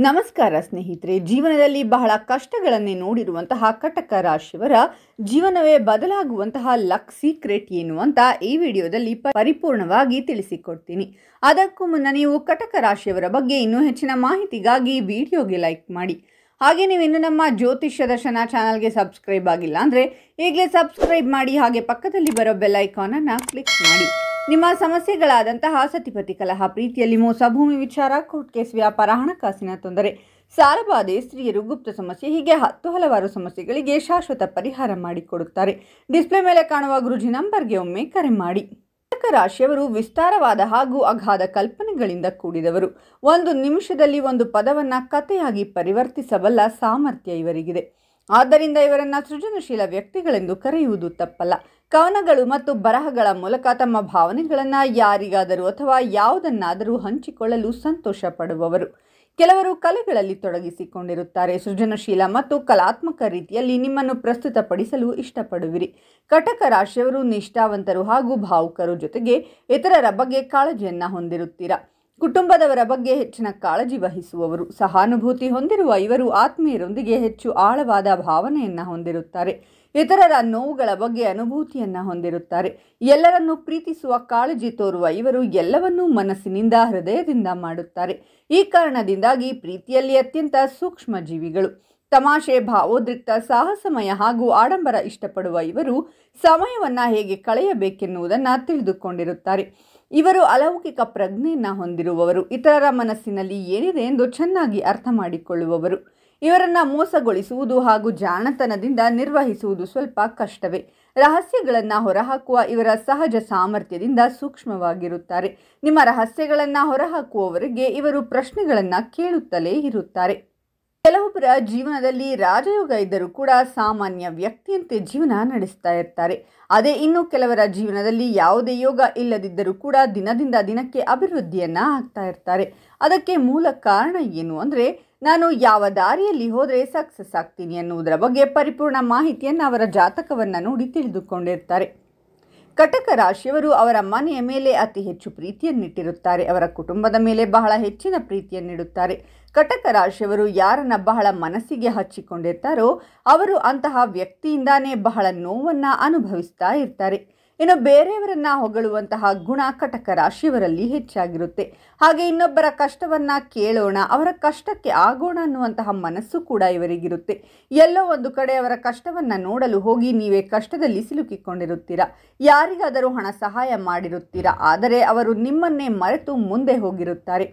ನಮಸ್ಕಾರ ಸ್ನೇಹಿತರೆ, ಜೀವನದಲ್ಲಿ ಬಹಳ ಕಷ್ಟಗಳನ್ನೇ ನೋಡಿರುವಂತಹ ಕಟಕ ರಾಶಿಯವರ ಜೀವನವೇ ಬದಲಾಗುವಂತಹ ಲಕ್ ಸೀಕ್ರೆಟ್ ಏನು ಅಂತ ಈ ವಿಡಿಯೋದಲ್ಲಿ ಪರಿಪೂರ್ಣವಾಗಿ ತಿಳಿಸಿಕೊಡ್ತೀನಿ. ಅದಕ್ಕೂ ಮುನ್ನ ನೀವು ಕಟಕ ರಾಶಿಯವರ ಬಗ್ಗೆ ಇನ್ನೂ ಹೆಚ್ಚಿನ ಮಾಹಿತಿಗಾಗಿ ವಿಡಿಯೋಗೆ ಲೈಕ್ ಮಾಡಿ. ಹಾಗೆ ನೀವು ಇನ್ನು ನಮ್ಮ ಜ್ಯೋತಿಷ್ಯ ದರ್ಶನ ಚಾನಲ್ಗೆ ಸಬ್ಸ್ಕ್ರೈಬ್ ಆಗಿಲ್ಲ ಅಂದರೆ ಈಗಲೇ ಸಬ್ಸ್ಕ್ರೈಬ್ ಮಾಡಿ. ಹಾಗೆ ಪಕ್ಕದಲ್ಲಿ ಬರೋ ಬೆಲ್ ಐಕಾನನ್ನು ಕ್ಲಿಕ್ ಮಾಡಿ. ನಿಮ್ಮ ಸಮಸ್ಯೆಗಳಾದಂತಹ ಸತಿಪತಿ ಕಲಹ, ಪ್ರೀತಿಯಲ್ಲಿ ಮೋಸ, ಭೂಮಿ ವಿಚಾರ, ಕೋರ್ಟ್ ಕೇಸ್, ವ್ಯಾಪಾರ, ಹಣಕಾಸಿನ ತೊಂದರೆ, ಸಾಲಬಾಧೆ, ಸ್ತ್ರೀಯರು, ಗುಪ್ತ ಸಮಸ್ಯೆ, ಹೀಗೆ ಹಲವಾರು ಸಮಸ್ಯೆಗಳಿಗೆ ಶಾಶ್ವತ ಪರಿಹಾರ ಮಾಡಿಕೊಡುತ್ತಾರೆ. ಡಿಸ್ಪ್ಲೇ ಮೇಲೆ ಕಾಣುವ ಗುರುಜಿ ನಂಬರ್ಗೆ ಒಮ್ಮೆ ಕರೆ ಮಾಡಿ. ಕಟಕ ರಾಶಿಯವರು ವಿಸ್ತಾರವಾದ ಹಾಗೂ ಅಗಾಧ ಕಲ್ಪನೆಗಳಿಂದ ಕೂಡಿದವರು. ಒಂದು ನಿಮಿಷದಲ್ಲಿ ಒಂದು ಪದವನ್ನು ಕಥೆಯಾಗಿ ಪರಿವರ್ತಿಸಬಲ್ಲ ಸಾಮರ್ಥ್ಯ ಇವರಿಗಿದೆ. ಆದ್ದರಿಂದ ಇವರನ್ನ ಸೃಜನಶೀಲ ವ್ಯಕ್ತಿಗಳೆಂದು ಕರೆಯುವುದು ತಪ್ಪಲ್ಲ. ಕವನಗಳು ಮತ್ತು ಬರಹಗಳ ಮೂಲಕ ತಮ್ಮ ಭಾವನೆಗಳನ್ನು ಯಾರಿಗಾದರೂ ಅಥವಾ ಯಾವುದನ್ನಾದರೂ ಹಂಚಿಕೊಳ್ಳಲು ಸಂತೋಷ ಪಡುವವರು. ಕೆಲವರು ಕಲೆಗಳಲ್ಲಿ ತೊಡಗಿಸಿಕೊಂಡಿರುತ್ತಾರೆ. ಸೃಜನಶೀಲ ಮತ್ತು ಕಲಾತ್ಮಕ ರೀತಿಯಲ್ಲಿ ನಿಮ್ಮನ್ನು ಪ್ರಸ್ತುತಪಡಿಸಲು ಇಷ್ಟಪಡುವಿರಿ. ಕಟಕ ರಾಶಿಯವರು ನಿಷ್ಠಾವಂತರು ಹಾಗೂ ಭಾವುಕರು, ಜೊತೆಗೆ ಇತರರ ಬಗ್ಗೆ ಕಾಳಜಿಯನ್ನು ಹೊಂದಿರುತ್ತೀರಾ. ಕುಟುಂಬದವರ ಬಗ್ಗೆ ಹೆಚ್ಚಿನ ಕಾಳಜಿ ವಹಿಸುವವರು. ಸಹಾನುಭೂತಿ ಹೊಂದಿರುವ ಇವರು ಆತ್ಮೀಯರೊಂದಿಗೆ ಹೆಚ್ಚು ಆಳವಾದ ಭಾವನೆಯನ್ನು ಹೊಂದಿರುತ್ತಾರೆ. ಇತರರ ನೋವುಗಳ ಬಗ್ಗೆ ಅನುಭೂತಿಯನ್ನು ಹೊಂದಿರುತ್ತಾರೆ. ಎಲ್ಲರನ್ನೂ ಪ್ರೀತಿಸುವ ಕಾಳಜಿ ತೋರುವ ಇವರು ಎಲ್ಲವನ್ನೂ ಮನಸ್ಸಿನಿಂದ, ಹೃದಯದಿಂದ ಮಾಡುತ್ತಾರೆ. ಈ ಕಾರಣದಿಂದಾಗಿ ಪ್ರೀತಿಯಲ್ಲಿ ಅತ್ಯಂತ ಸೂಕ್ಷ್ಮ ಜೀವಿಗಳು. ತಮಾಷೆ, ಭಾವೋದ್ರಿಕ್ತ, ಸಾಹಸಮಯ ಹಾಗೂ ಆಡಂಬರ ಇಷ್ಟಪಡುವ ಇವರು ಸಮಯವನ್ನು ಹೇಗೆ ಕಳೆಯಬೇಕೆನ್ನುವುದನ್ನು ತಿಳಿದುಕೊಂಡಿರುತ್ತಾರೆ. ಇವರು ಅಲೌಕಿಕ ಪ್ರಜ್ಞೆಯನ್ನು ಹೊಂದಿರುವವರು. ಇತರರ ಮನಸ್ಸಿನಲ್ಲಿ ಏನಿದೆ ಎಂದು ಚೆನ್ನಾಗಿ ಅರ್ಥ ಮಾಡಿಕೊಳ್ಳುವವರು. ಇವರನ್ನು ಮೋಸಗೊಳಿಸುವುದು ಹಾಗೂ ಜಾಣತನದಿಂದ ನಿರ್ವಹಿಸುವುದು ಸ್ವಲ್ಪ ಕಷ್ಟವೇ. ರಹಸ್ಯಗಳನ್ನು ಹೊರಹಾಕುವ ಇವರ ಸಹಜ ಸಾಮರ್ಥ್ಯದಿಂದ ಸೂಕ್ಷ್ಮವಾಗಿರುತ್ತಾರೆ. ನಿಮ್ಮ ರಹಸ್ಯಗಳನ್ನು ಹೊರಹಾಕುವವರಿಗೆ ಇವರು ಪ್ರಶ್ನೆಗಳನ್ನು ಕೇಳುತ್ತಲೇ ಇರುತ್ತಾರೆ. ಕೆಲವೊಬ್ಬರ ಜೀವನದಲ್ಲಿ ರಾಜಯೋಗ ಇದ್ದರೂ ಕೂಡ ಸಾಮಾನ್ಯ ವ್ಯಕ್ತಿಯಂತೆ ಜೀವನ ನಡೆಸ್ತಾ ಇರ್ತಾರೆ. ಅದೇ ಇನ್ನು ಕೆಲವರ ಜೀವನದಲ್ಲಿ ಯಾವುದೇ ಯೋಗ ಇಲ್ಲದಿದ್ದರೂ ಕೂಡ ದಿನದಿಂದ ದಿನಕ್ಕೆ ಅಭಿವೃದ್ಧಿಯನ್ನ ಆಗ್ತಾ ಇರ್ತಾರೆ. ಅದಕ್ಕೆ ಮೂಲ ಕಾರಣ ಏನು ಅಂದರೆ, ನಾನು ಯಾವ ದಾರಿಯಲ್ಲಿ ಹೋದರೆ ಸಕ್ಸಸ್ ಆಗ್ತೀನಿ ಅನ್ನುವುದರ ಬಗ್ಗೆ ಪರಿಪೂರ್ಣ ಮಾಹಿತಿಯನ್ನು ಅವರ ಜಾತಕವನ್ನು ನೋಡಿ ತಿಳಿದುಕೊಂಡಿರ್ತಾರೆ. ಕಟಕ ರಾಶಿಯವರು ಅವರ ಮನೆಯ ಮೇಲೆ ಅತಿ ಹೆಚ್ಚು ಪ್ರೀತಿಯನ್ನಿಟ್ಟಿರುತ್ತಾರೆ. ಅವರ ಕುಟುಂಬದ ಮೇಲೆ ಬಹಳ ಹೆಚ್ಚಿನ ಪ್ರೀತಿಯನ್ನಿಡುತ್ತಾರೆ. ಕಟಕ ರಾಶಿಯವರು ಯಾರನ್ನ ಬಹಳ ಮನಸ್ಸಿಗೆ ಹಚ್ಚಿಕೊಂಡಿರ್ತಾರೋ ಅವರು ಅಂತಹ ವ್ಯಕ್ತಿಯಿಂದಾನೇ ಬಹಳ ನೋವನ್ನು ಅನುಭವಿಸ್ತಾ ಇರ್ತಾರೆ. ಇನ್ನು ಬೇರೆಯವರನ್ನ ಹೊಗಳುವಂತಹ ಗುಣ ಕಟಕ ರಾಶಿಯವರಲ್ಲಿ ಹೆಚ್ಚಾಗಿರುತ್ತೆ. ಹಾಗೆ ಇನ್ನೊಬ್ಬರ ಕಷ್ಟವನ್ನ ಕೇಳೋಣ, ಅವರ ಕಷ್ಟಕ್ಕೆ ಆಗೋಣ ಅನ್ನುವಂತಹ ಮನಸ್ಸು ಕೂಡ ಇವರಿಗಿರುತ್ತೆ. ಎಲ್ಲೋ ಒಂದು ಕಡೆ ಅವರ ಕಷ್ಟವನ್ನ ನೋಡಲು ಹೋಗಿ ನೀವೇ ಕಷ್ಟದಲ್ಲಿ ಸಿಲುಕಿಕೊಂಡಿರುತ್ತೀರಾ. ಯಾರಿಗಾದರೂ ಹಣ ಸಹಾಯ ಮಾಡಿರುತ್ತೀರಾ, ಆದರೆ ಅವರು ನಿಮ್ಮನ್ನೇ ಮರೆತು ಮುಂದೆ ಹೋಗಿರುತ್ತಾರೆ.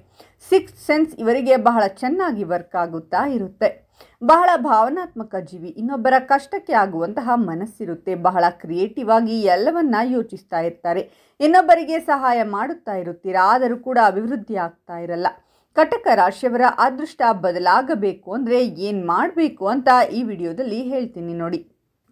ಸಿಕ್ಸ್ ಸೆನ್ಸ್ ಇವರಿಗೆ ಬಹಳ ಚೆನ್ನಾಗಿ ವರ್ಕ್ ಆಗುತ್ತಾ ಇರುತ್ತೆ. ಬಹಳ ಭಾವನಾತ್ಮಕ ಜೀವಿ. ಇನ್ನೊಬ್ಬರ ಕಷ್ಟಕ್ಕೆ ಆಗುವಂತಹ ಮನಸ್ಸಿರುತ್ತೆ. ಬಹಳ ಕ್ರಿಯೇಟಿವ್ ಆಗಿ ಎಲ್ಲವನ್ನ ಯೋಚಿಸ್ತಾ ಇರ್ತಾರೆ. ಇನ್ನೊಬ್ಬರಿಗೆ ಸಹಾಯ ಮಾಡುತ್ತಾ ಇರುತ್ತೀರಾ, ಆದರೂ ಕೂಡ ಅಭಿವೃದ್ಧಿ ಆಗ್ತಾ ಇರಲ್ಲ. ಕಟಕ ರಾಶಿಯವರ ಅದೃಷ್ಟ ಬದಲಾಗಬೇಕು ಅಂದರೆ ಏನು ಮಾಡಬೇಕು ಅಂತ ಈ ವಿಡಿಯೋದಲ್ಲಿ ಹೇಳ್ತೀನಿ ನೋಡಿ.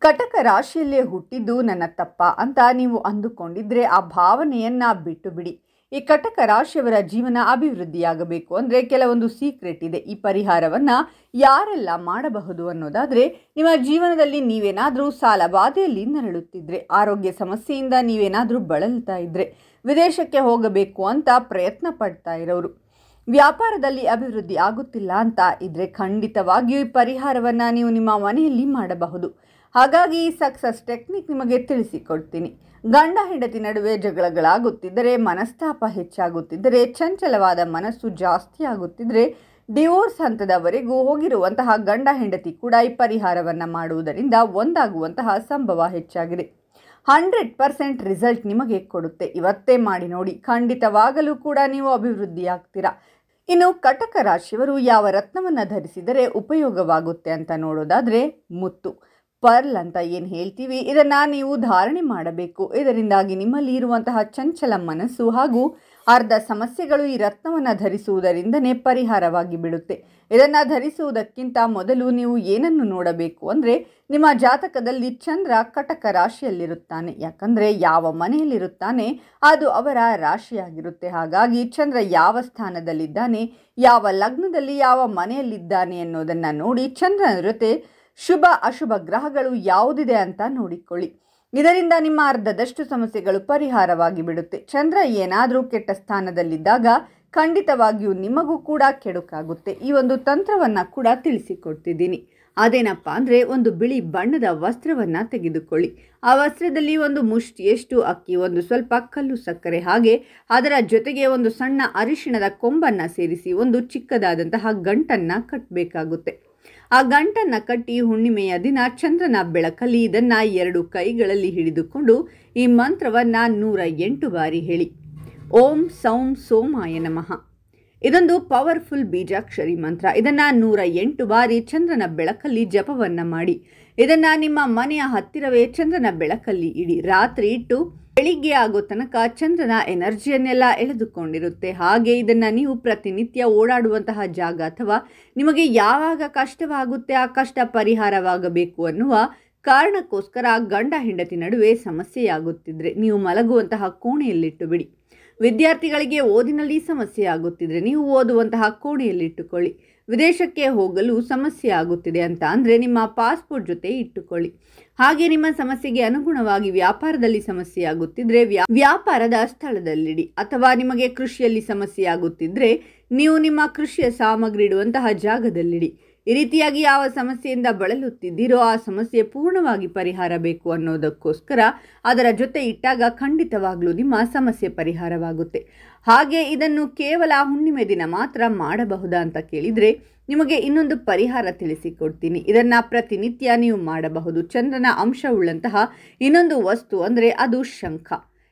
ಕಟಕ ರಾಶಿಯಲ್ಲೇ ಹುಟ್ಟಿದ್ದು ನನ್ನ ತಪ್ಪ ಅಂತ ನೀವು ಅಂದುಕೊಂಡಿದ್ರೆ ಆ ಭಾವನೆಯನ್ನ ಬಿಟ್ಟು ಬಿಡಿ. ಈ ಕಟಕ ರಾಶಿಯವರ ಜೀವನ ಅಭಿವೃದ್ಧಿಯಾಗಬೇಕು ಅಂದರೆ ಕೆಲವೊಂದು ಸೀಕ್ರೆಟ್ ಇದೆ. ಈ ಪರಿಹಾರವನ್ನು ಯಾರೆಲ್ಲ ಮಾಡಬಹುದು ಅನ್ನೋದಾದರೆ, ನಿಮ್ಮ ಜೀವನದಲ್ಲಿ ನೀವೇನಾದರೂ ಸಾಲಬಾಧೆಯಲ್ಲಿ ನರಳುತ್ತಿದ್ರೆ, ಆರೋಗ್ಯ ಸಮಸ್ಯೆಯಿಂದ ನೀವೇನಾದರೂ ಬಳಲ್ತಾ ಇದ್ದರೆ, ವಿದೇಶಕ್ಕೆ ಹೋಗಬೇಕು ಅಂತ ಪ್ರಯತ್ನ ಪಡ್ತಾ ಇರೋರು, ವ್ಯಾಪಾರದಲ್ಲಿ ಅಭಿವೃದ್ಧಿ ಆಗುತ್ತಿಲ್ಲ ಅಂತ ಇದ್ರೆ ಖಂಡಿತವಾಗಿಯೂ ಈ ಪರಿಹಾರವನ್ನು ನೀವು ನಿಮ್ಮ ಮನೆಯಲ್ಲಿ ಮಾಡಬಹುದು. ಹಾಗಾಗಿ ಈ ಸಕ್ಸಸ್ ಟೆಕ್ನಿಕ್ ನಿಮಗೆ ತಿಳಿಸಿಕೊಡ್ತೀನಿ. ಗಂಡ ಹೆಂಡತಿ ನಡುವೆ ಜಗಳಗಳಾಗುತ್ತಿದ್ದರೆ, ಮನಸ್ತಾಪ ಹೆಚ್ಚಾಗುತ್ತಿದ್ದರೆ, ಚಂಚಲವಾದ ಮನಸ್ಸು ಜಾಸ್ತಿ ಆಗುತ್ತಿದ್ದರೆ, ಡಿವೋರ್ಸ್ ಹಂತದವರೆಗೂ ಹೋಗಿರುವಂತಹ ಗಂಡ ಹೆಂಡತಿ ಕೂಡ ಈ ಪರಿಹಾರವನ್ನು ಮಾಡುವುದರಿಂದ ಒಂದಾಗುವಂತಹ ಸಂಭವ ಹೆಚ್ಚಾಗಿದೆ. 100% ರಿಸಲ್ಟ್ ನಿಮಗೆ ಕೊಡುತ್ತೆ. ಇವತ್ತೇ ಮಾಡಿ ನೋಡಿ, ಖಂಡಿತವಾಗಲೂ ಕೂಡ ನೀವು ಅಭಿವೃದ್ಧಿಯಾಗ್ತೀರಾ. ಇನ್ನು ಕಟಕ ರಾಶಿಯವರು ಯಾವ ರತ್ನವನ್ನು ಧರಿಸಿದರೆ ಉಪಯೋಗವಾಗುತ್ತೆ ಅಂತ ನೋಡೋದಾದರೆ, ಮುತ್ತು, ಪರ್ಲ್ ಅಂತ ಏನು ಹೇಳ್ತೀವಿ, ಇದನ್ನು ನೀವು ಧಾರಣೆ ಮಾಡಬೇಕು. ಇದರಿಂದಾಗಿ ನಿಮ್ಮಲ್ಲಿ ಇರುವಂತಹ ಚಂಚಲ ಮನಸ್ಸು ಹಾಗೂ ಅರ್ಧ ಸಮಸ್ಯೆಗಳು ಈ ರತ್ನವನ್ನು ಧರಿಸುವುದರಿಂದನೇ ಪರಿಹಾರವಾಗಿ ಬಿಡುತ್ತೆ. ಇದನ್ನು ಧರಿಸುವುದಕ್ಕಿಂತ ಮೊದಲು ನೀವು ಏನನ್ನು ನೋಡಬೇಕು ಅಂದರೆ, ನಿಮ್ಮ ಜಾತಕದಲ್ಲಿ ಚಂದ್ರ ಕಟಕ ರಾಶಿಯಲ್ಲಿರುತ್ತಾನೆ. ಯಾಕಂದರೆ ಯಾವ ಮನೆಯಲ್ಲಿರುತ್ತಾನೆ ಅದು ಅವರ ರಾಶಿಯಾಗಿರುತ್ತೆ. ಹಾಗಾಗಿ ಚಂದ್ರ ಯಾವ ಸ್ಥಾನದಲ್ಲಿದ್ದಾನೆ, ಯಾವ ಲಗ್ನದಲ್ಲಿ, ಯಾವ ಮನೆಯಲ್ಲಿದ್ದಾನೆ ಅನ್ನೋದನ್ನು ನೋಡಿ ಚಂದ್ರನ ಜೊತೆ ಶುಭ ಅಶುಭ ಗ್ರಹಗಳು ಯಾವುದಿದೆ ಅಂತ ನೋಡಿಕೊಳ್ಳಿ. ಇದರಿಂದ ನಿಮ್ಮ ಅರ್ಧದಷ್ಟು ಸಮಸ್ಯೆಗಳು ಪರಿಹಾರವಾಗಿ ಬಿಡುತ್ತೆ. ಚಂದ್ರ ಏನಾದರೂ ಕೆಟ್ಟ ಸ್ಥಾನದಲ್ಲಿದ್ದಾಗ ಖಂಡಿತವಾಗಿಯೂ ನಿಮಗೂ ಕೂಡ ಕೆಡುಕಾಗುತ್ತೆ. ಈ ಒಂದು ತಂತ್ರವನ್ನು ಕೂಡ ತಿಳಿಸಿಕೊಡ್ತಿದ್ದೀನಿ. ಅದೇನಪ್ಪ ಅಂದರೆ, ಒಂದು ಬಿಳಿ ಬಣ್ಣದ ವಸ್ತ್ರವನ್ನು ತೆಗೆದುಕೊಳ್ಳಿ. ಆ ವಸ್ತ್ರದಲ್ಲಿ ಒಂದು ಮುಷ್ಟಿಯಷ್ಟು ಅಕ್ಕಿ, ಒಂದು ಸ್ವಲ್ಪ ಕಲ್ಲು ಸಕ್ಕರೆ, ಹಾಗೆ ಅದರ ಜೊತೆಗೆ ಒಂದು ಸಣ್ಣ ಅರಿಶಿಣದ ಕೊಂಬನ್ನು ಸೇರಿಸಿ ಒಂದು ಚಿಕ್ಕದಾದಂತಹ ಗಂಟನ್ನು ಕಟ್ಟಬೇಕಾಗುತ್ತೆ. ಆ ಗಂಟನ್ನು ಕಟ್ಟಿ ಹುಣ್ಣಿಮೆಯ ದಿನ ಚಂದ್ರನ ಬೆಳಕಲ್ಲಿ ಇದನ್ನು 2 ಕೈಗಳಲ್ಲಿ ಹಿಡಿದುಕೊಂಡು ಈ ಮಂತ್ರವನ್ನು 108 ಬಾರಿ ಹೇಳಿ. ಓಂ ಸೌಂ ಸೋಮಾಯ ನಮಃ. ಇದೊಂದು ಪವರ್ಫುಲ್ ಬೀಜಾಕ್ಷರಿ ಮಂತ್ರ. ಇದನ್ನು 108 ಬಾರಿ ಚಂದ್ರನ ಬೆಳಕಲ್ಲಿ ಜಪವನ್ನು ಮಾಡಿ. ಇದನ್ನು ನಿಮ್ಮ ಮನೆಯ ಹತ್ತಿರವೇ ಚಂದ್ರನ ಬೆಳಕಲ್ಲಿ ಇಡಿ. ರಾತ್ರಿ ಇಟ್ಟು ಬೆಳಿಗ್ಗೆ ಆಗೋ ತನಕ ಚಂದ್ರನ ಎನರ್ಜಿಯನ್ನೆಲ್ಲ ಎಳೆದುಕೊಂಡಿರುತ್ತೆ. ಹಾಗೆ ಇದನ್ನು ನೀವು ಪ್ರತಿನಿತ್ಯ ಓಡಾಡುವಂತಹ ಜಾಗ ಅಥವಾ ನಿಮಗೆ ಯಾವಾಗ ಕಷ್ಟವಾಗುತ್ತೆ, ಆ ಕಷ್ಟ ಪರಿಹಾರವಾಗಬೇಕು ಅನ್ನುವ ಕಾರಣಕ್ಕೋಸ್ಕರ ಗಂಡ ಹೆಂಡತಿ ನಡುವೆ ಸಮಸ್ಯೆಯಾಗುತ್ತಿದ್ರೆ ನೀವು ಮಲಗುವಂತಹ ಕೋಣೆಯಲ್ಲಿಟ್ಟು ಬಿಡಿ. ವಿದ್ಯಾರ್ಥಿಗಳಿಗೆ ಓದಿನಲ್ಲಿ ಸಮಸ್ಯೆ ಆಗುತ್ತಿದ್ರೆ ನೀವು ಓದುವಂತಹ ಕೋಣೆಯಲ್ಲಿಟ್ಟುಕೊಳ್ಳಿ. ವಿದೇಶಕ್ಕೆ ಹೋಗಲು ಸಮಸ್ಯೆ ಆಗುತ್ತಿದೆ ಅಂತ ಅಂದರೆ ನಿಮ್ಮ ಪಾಸ್ಪೋರ್ಟ್ ಜೊತೆ ಇಟ್ಟುಕೊಳ್ಳಿ. ಹಾಗೆ ನಿಮ್ಮ ಸಮಸ್ಯೆಗೆ ಅನುಗುಣವಾಗಿ ವ್ಯಾಪಾರದಲ್ಲಿ ಸಮಸ್ಯೆ ಆಗುತ್ತಿದ್ರೆ ವ್ಯಾಪಾರದ ಸ್ಥಳದಲ್ಲಿಡಿ. ಅಥವಾ ನಿಮಗೆ ಕೃಷಿಯಲ್ಲಿ ಸಮಸ್ಯೆ ಆಗುತ್ತಿದ್ರೆ ನೀವು ನಿಮ್ಮ ಕೃಷಿಯ ಸಾಮಗ್ರಿ ಇಡುವಂತಹ ಜಾಗದಲ್ಲಿಡಿ. ಈ ರೀತಿಯಾಗಿ ಯಾವ ಸಮಸ್ಯೆಯಿಂದ ಬಳಲುತ್ತಿದ್ದೀರೋ ಆ ಸಮಸ್ಯೆ ಪೂರ್ಣವಾಗಿ ಪರಿಹಾರ ಬೇಕು ಅನ್ನೋದಕ್ಕೋಸ್ಕರ ಅದರ ಜೊತೆ ಇಟ್ಟಾಗ ಖಂಡಿತವಾಗ್ಲೂ ನಿಮ್ಮ ಸಮಸ್ಯೆ ಪರಿಹಾರವಾಗುತ್ತೆ. ಹಾಗೆ ಇದನ್ನು ಕೇವಲ ಹುಣ್ಣಿಮೆ ದಿನ ಮಾತ್ರ ಮಾಡಬಹುದಾ ಅಂತ ಕೇಳಿದರೆ ನಿಮಗೆ ಇನ್ನೊಂದು ಪರಿಹಾರ ತಿಳಿಸಿಕೊಡ್ತೀನಿ. ಇದನ್ನು ಪ್ರತಿನಿತ್ಯ ನೀವು ಮಾಡಬಹುದು. ಚಂದ್ರನ ಅಂಶವುಳ್ಳಂತಹ ಇನ್ನೊಂದು ವಸ್ತು ಅಂದರೆ ಅದು ಶಂಖ.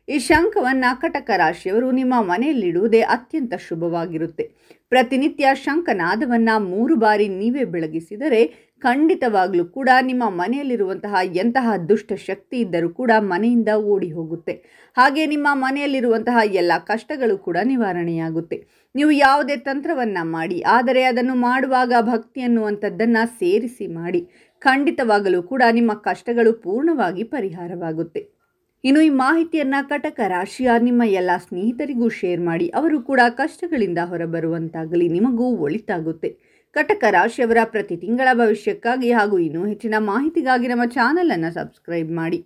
ಈ ಶಂಖವನ್ನು ಕಟಕ ರಾಶಿಯವರು ನಿಮ್ಮ ಮನೆಯಲ್ಲಿಡುವುದೇ ಅತ್ಯಂತ ಶುಭವಾಗಿರುತ್ತೆ. ಪ್ರತಿನಿತ್ಯ ಶಂಖನಾದವನ್ನು 3 ಬಾರಿ ನೀವೇ ಬೆಳಗಿಸಿದರೆ ಖಂಡಿತವಾಗ್ಲೂ ಕೂಡ ನಿಮ್ಮ ಮನೆಯಲ್ಲಿರುವಂತಹ ಎಂತಹ ದುಷ್ಟ ಶಕ್ತಿ ಇದ್ದರೂ ಕೂಡ ಮನೆಯಿಂದ ಓಡಿ ಹೋಗುತ್ತೆ. ಹಾಗೆ ನಿಮ್ಮ ಮನೆಯಲ್ಲಿರುವಂತಹ ಎಲ್ಲ ಕಷ್ಟಗಳು ಕೂಡ ನಿವಾರಣೆಯಾಗುತ್ತೆ. ನೀವು ಯಾವುದೇ ತಂತ್ರವನ್ನು ಮಾಡಿ, ಆದರೆ ಅದನ್ನು ಮಾಡುವಾಗ ಭಕ್ತಿ ಅನ್ನುವಂಥದ್ದನ್ನು ಸೇರಿಸಿ ಮಾಡಿ. ಖಂಡಿತವಾಗಲೂ ಕೂಡ ನಿಮ್ಮ ಕಷ್ಟಗಳು ಪೂರ್ಣವಾಗಿ ಪರಿಹಾರವಾಗುತ್ತೆ. ಇನ್ನು ಈ ಮಾಹಿತಿಯನ್ನು ಕಟಕ ರಾಶಿಯ ನಿಮ್ಮ ಎಲ್ಲ ಸ್ನೇಹಿತರಿಗೂ ಶೇರ್ ಮಾಡಿ. ಅವರು ಕೂಡ ಕಷ್ಟಗಳಿಂದ ಹೊರಬರುವಂತಾಗಲಿ, ನಿಮಗೂ ಒಳಿತಾಗುತ್ತೆ. ಕಟಕ ರಾಶಿಯವರ ಪ್ರತಿ ತಿಂಗಳ ಭವಿಷ್ಯಕ್ಕಾಗಿ ಹಾಗೂ ಇನ್ನೂ ಹೆಚ್ಚಿನ ಮಾಹಿತಿಗಾಗಿ ನಮ್ಮ ಚಾನಲನ್ನು ಸಬ್ಸ್ಕ್ರೈಬ್ ಮಾಡಿ.